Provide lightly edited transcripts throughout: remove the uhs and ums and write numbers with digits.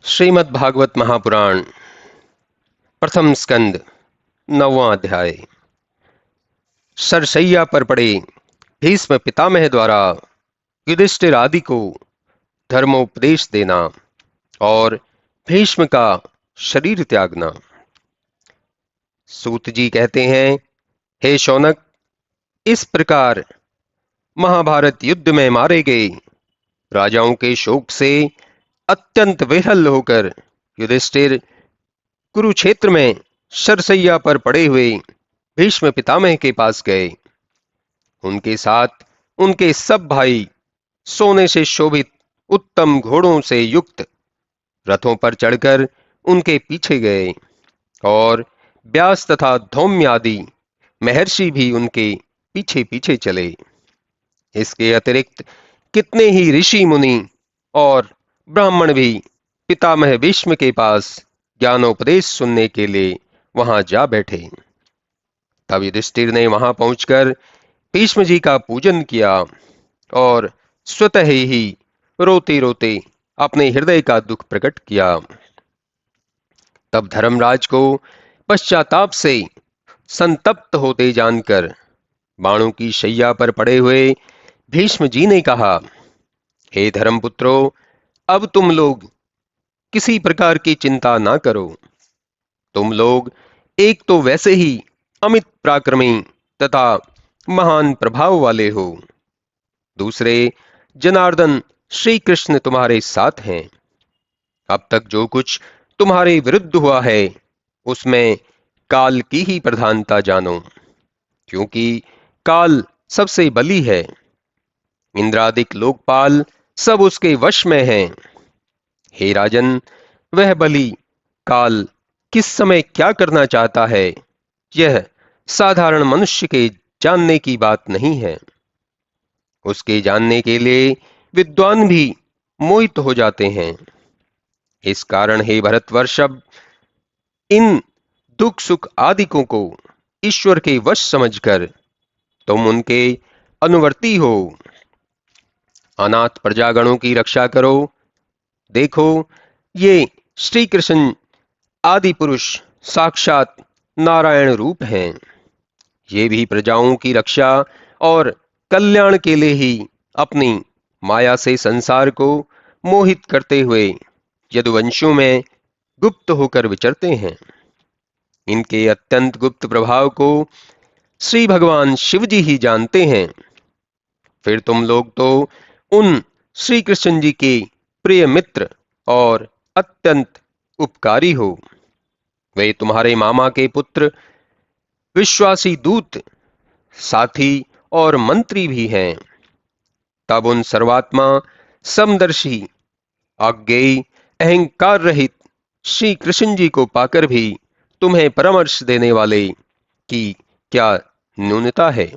श्रीमद् भागवत महापुराण प्रथम स्कंद 9वां अध्याय। सरसैया पर पड़े भीष्म पितामह द्वारा युधिष्ठिर आदि को धर्मोपदेश देना और भीष्म का शरीर त्यागना। सूत जी कहते हैं, हे शौनक, इस प्रकार महाभारत युद्ध में मारे गए राजाओं के शोक से अत्यंत विह्वल होकर युधिष्ठिर कुरुक्षेत्र में सरसैया पर पड़े हुए भीष्म पितामह के पास गए। उनके साथ उनके सब भाई सोने से शोभित उत्तम घोड़ों से युक्त रथों पर चढ़कर उनके पीछे गए और व्यास तथा धौम्य आदि महर्षि भी उनके पीछे पीछे चले। इसके अतिरिक्त कितने ही ऋषि मुनि और ब्राह्मण भी पितामह भीष्म के पास ज्ञानोपदेश सुनने के लिए वहां जा बैठे। तब युधिष्ठिर ने वहां पहुंचकर भीष्म जी का पूजन किया और स्वतः ही रोते रोते अपने हृदय का दुख प्रकट किया। तब धर्मराज को पश्चाताप से संतप्त होते जानकर बाणों की शैया पर पड़े हुए भीष्म जी ने कहा, हे धर्मपुत्रों, अब तुम लोग किसी प्रकार की चिंता ना करो। तुम लोग एक तो वैसे ही अमित पराक्रमी तथा महान प्रभाव वाले हो, दूसरे जनार्दन श्री कृष्ण तुम्हारे साथ हैं। अब तक जो कुछ तुम्हारे विरुद्ध हुआ है उसमें काल की ही प्रधानता जानो, क्योंकि काल सबसे बली है। इंद्रादिक लोकपाल सब उसके वश में हैं। हे राजन, वह बली काल किस समय क्या करना चाहता है यह साधारण मनुष्य के जानने की बात नहीं है। उसके जानने के लिए विद्वान भी मोहित हो जाते हैं। इस कारण हे भरतवर्षभ, इन दुख सुख आदिकों को ईश्वर के वश समझकर तुम उनके अनुवर्ती हो। अनाथ प्रजागणों की रक्षा करो। देखो, ये श्री कृष्ण आदि पुरुष साक्षात नारायण रूप हैं। ये भी प्रजाओं की रक्षा और कल्याण के लिए ही अपनी माया से संसार को मोहित करते हुए यदुवंशियों में गुप्त होकर विचरते हैं। इनके अत्यंत गुप्त प्रभाव को श्री भगवान शिव जी ही जानते हैं। फिर तुम लोग तो उन श्री कृष्ण जी के प्रिय मित्र और अत्यंत उपकारी हो। वे तुम्हारे मामा के पुत्र, विश्वासी दूत, साथी और मंत्री भी हैं। तब उन सर्वात्मा, समदर्शी, अज्ञेय, अहंकार रहित श्री कृष्ण जी को पाकर भी तुम्हें परामर्श देने वाले की क्या न्यूनता है।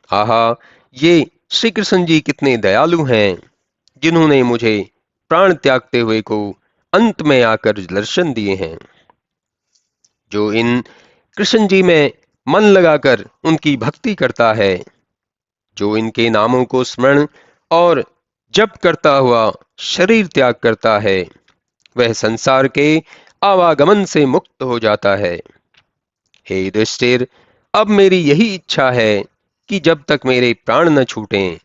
आहा, ये श्री कृष्ण जी कितने दयालु हैं, जिन्होंने मुझे प्राण त्यागते हुए को अंत में आकर दर्शन दिए हैं। जो इन कृष्ण जी में मन लगाकर उनकी भक्ति करता है, जो इनके नामों को स्मरण और जप करता हुआ शरीर त्याग करता है, वह संसार के आवागमन से मुक्त हो जाता है। हे युधिष्ठिर, अब मेरी यही इच्छा है कि जब तक मेरे प्राण न छूटें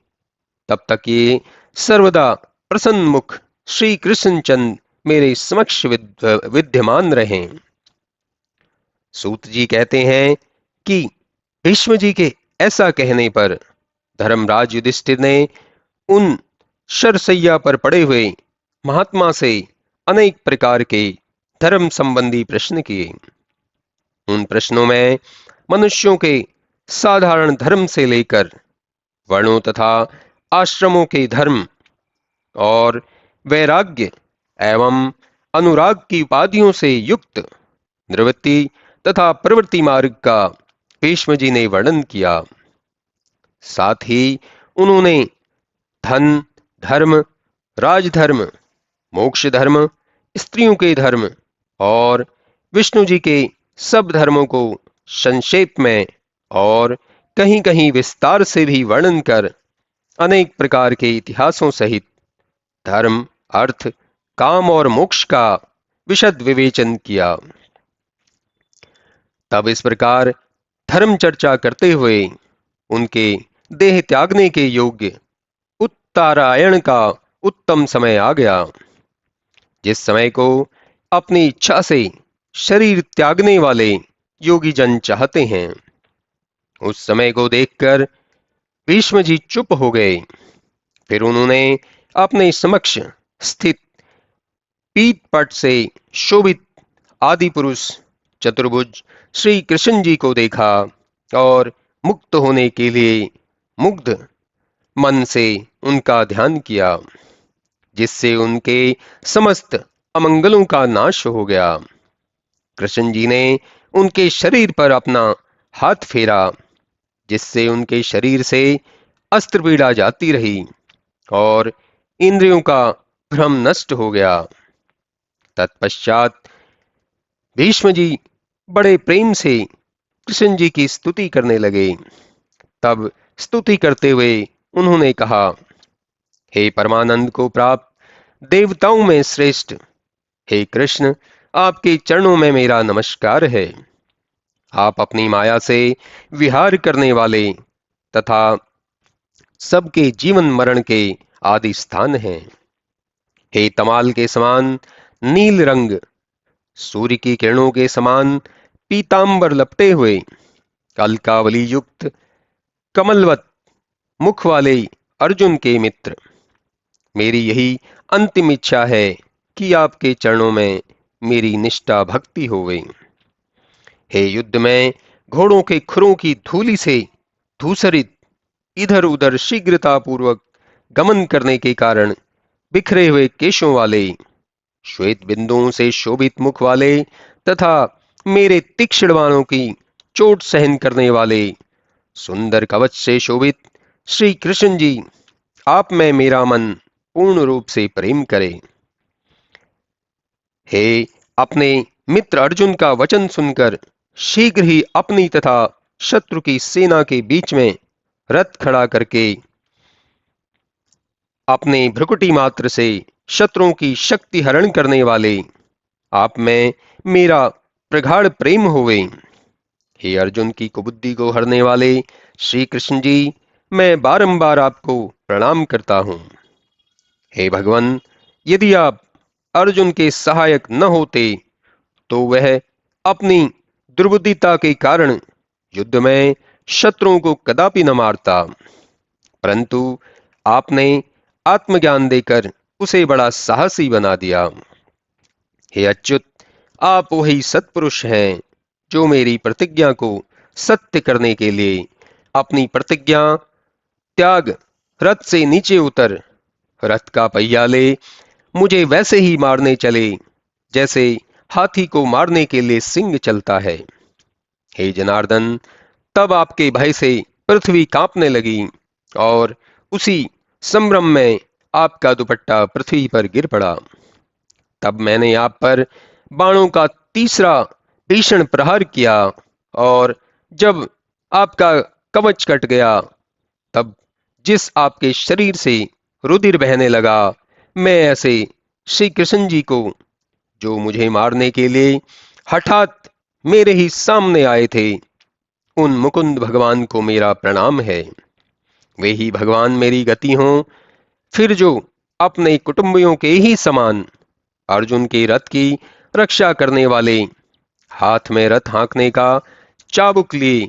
तब तक ये सर्वदा प्रसन्न मुख श्री कृष्णचंद मेरे समक्ष विद्यमान रहें। सूत जी कहते हैं कि भीष्म जी के ऐसा कहने पर धर्मराज युधिष्ठिर ने उन शरसैया पर पड़े हुए महात्मा से अनेक प्रकार के धर्म संबंधी प्रश्न किए। उन प्रश्नों में मनुष्यों के साधारण धर्म से लेकर वर्णों तथा आश्रमों के धर्म और वैराग्य एवं अनुराग की उपाधियों से युक्त निवृत्ति तथा प्रवृत्ति मार्ग का भीष्म जी ने वर्णन किया। साथ ही उन्होंने धन धर्म, राजधर्म, मोक्ष धर्म, स्त्रियों के धर्म और विष्णु जी के सब धर्मों को संक्षेप में और कहीं कहीं विस्तार से भी वर्णन कर अनेक प्रकार के इतिहासों सहित धर्म, अर्थ, काम और मोक्ष का विशद विवेचन किया। तब इस प्रकार धर्म चर्चा करते हुए उनके देह त्यागने के योग्य उत्तरायण का उत्तम समय आ गया, जिस समय को अपनी इच्छा से शरीर त्यागने वाले योगी जन चाहते हैं। उस समय को देखकर भीष्म जी चुप हो गए। फिर उन्होंने अपने समक्ष स्थित पीठ पट से शोभित आदि पुरुष चतुर्भुज श्री कृष्ण जी को देखा और मुक्त होने के लिए मुग्ध मन से उनका ध्यान किया, जिससे उनके समस्त अमंगलों का नाश हो गया। कृष्ण जी ने उनके शरीर पर अपना हाथ फेरा, जिससे उनके शरीर से अस्त्र पीड़ा जाती रही और इंद्रियों का भ्रम नष्ट हो गया। तत्पश्चात भीष्म जी बड़े प्रेम से कृष्ण जी की स्तुति करने लगे। तब स्तुति करते हुए उन्होंने कहा, हे परमानंद को प्राप्त देवताओं में श्रेष्ठ, हे कृष्ण, आपके चरणों में मेरा नमस्कार है। आप अपनी माया से विहार करने वाले तथा सबके जीवन मरण के आदि स्थान हैं। हे तमाल के समान नील रंग, सूर्य की किरणों के समान पीतांबर लपटे हुए, अलकावली युक्त कमलवत मुख वाले अर्जुन के मित्र, मेरी यही अंतिम इच्छा है कि आपके चरणों में मेरी निष्ठा भक्ति होवे। हे युद्ध में घोड़ों के खुरों की धूलि से धूसरित इधर उधर शीघ्रता पूर्वक गमन करने के कारण बिखरे हुए केशों वाले, श्वेत बिंदुओं से शोभित मुख वाले तथा मेरे तीक्ष्ण बाणों की चोट सहन करने वाले सुंदर कवच से शोभित श्री कृष्ण जी, आप में मेरा मन पूर्ण रूप से प्रेम करे। हे अपने मित्र अर्जुन का वचन सुनकर शीघ्र ही अपनी तथा शत्रु की सेना के बीच में रथ खड़ा करके अपने भ्रुकुटी मात्र से शत्रुओं की शक्ति हरण करने वाले, आप में मेरा प्रगाढ़ प्रेम होवे। हे अर्जुन की कुबुद्धि को हरने वाले श्री कृष्ण जी, मैं बारंबार आपको प्रणाम करता हूं। हे भगवान, यदि आप अर्जुन के सहायक न होते तो वह अपनी दुर्बुद्धिता के कारण युद्ध में शत्रुओं को कदापि न मारता, परंतु आपने आत्मज्ञान देकर उसे बड़ा साहसी बना दिया। हे अच्युत, आप वही सत्पुरुष हैं जो मेरी प्रतिज्ञा को सत्य करने के लिए अपनी प्रतिज्ञा त्याग रथ से नीचे उतर रथ का पहिया ले मुझे वैसे ही मारने चले जैसे हाथी को मारने के लिए सिंह चलता है। हे जनार्दन, तब आपके भय से पृथ्वी कांपने लगी और उसी संभ्रम में आपका दुपट्टा पृथ्वी पर गिर पड़ा। तब मैंने आप पर बाणों का तीसरा भीषण प्रहार किया और जब आपका कवच कट गया, तब जिस आपके शरीर से रुधिर बहने लगा, मैं ऐसे श्री कृष्ण जी को, जो मुझे मारने के लिए हठात मेरे ही सामने आए थे, उन मुकुंद भगवान को मेरा प्रणाम है। वे ही भगवान मेरी गति हों, फिर जो अपने कुटुंबियों के ही समान अर्जुन के रथ की रक्षा करने वाले, हाथ में रथ हाँकने का चाबुक लिए,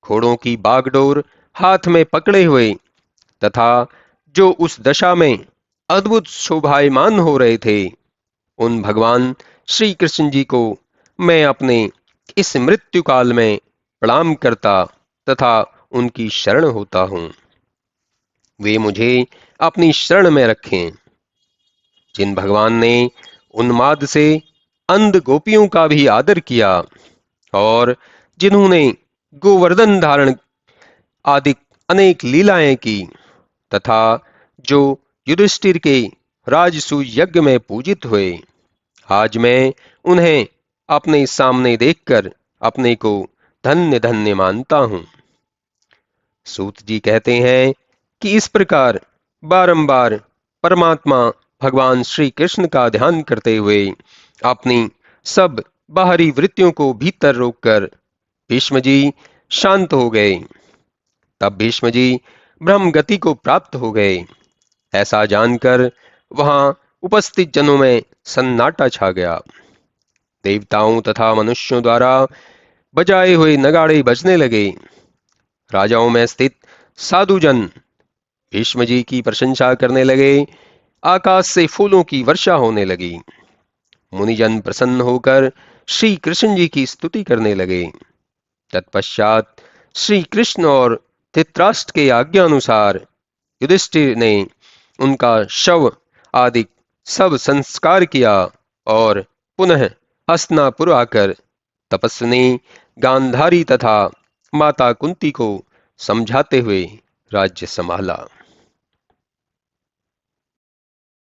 घोड़ों की बागडोर हाथ में पकड़े हुए तथा जो उस दशा में अद्भुत शोभायमान हो रहे थे, उन भगवान श्री कृष्ण जी को मैं अपने इस मृत्यु काल में प्रणाम करता तथा उनकी शरण होता हूं। वे मुझे अपनी शरण में रखें। जिन भगवान ने उन्माद से अंध गोपियों का भी आदर किया और जिन्होंने गोवर्धन धारण आदि अनेक लीलाएं की तथा जो युधिष्ठिर के राजसूय यज्ञ में पूजित हुए, आज मैं उन्हें अपने सामने देखकर अपने को धन्य धन्य मानता हूं। सूत जी कहते हैं कि इस प्रकार बारंबार परमात्मा भगवान श्री कृष्ण का ध्यान करते हुए अपनी सब बाहरी वृत्तियों को भीतर रोककर भीष्म जी शांत हो गए। तब भीष्म जी ब्रह्म गति को प्राप्त हो गए। ऐसा जानकर वहां उपस्थित जनों में सन्नाटा छा गया। देवताओं तथा मनुष्यों द्वारा बजाए हुए नगाड़े बजने लगे। राजाओं में स्थित साधुजन भीष्म जी की प्रशंसा करने लगे। आकाश से फूलों की वर्षा होने लगी। मुनिजन प्रसन्न होकर श्री कृष्ण जी की स्तुति करने लगे। तत्पश्चात श्री कृष्ण और धृतराष्ट्र के आज्ञा अनुसार युधिष्ठिर ने उनका शव आदि सब संस्कार किया और पुनः हस्तिनापुर आकर तपस्विनी गांधारी तथा माता कुंती को समझाते हुए राज्य संभाला।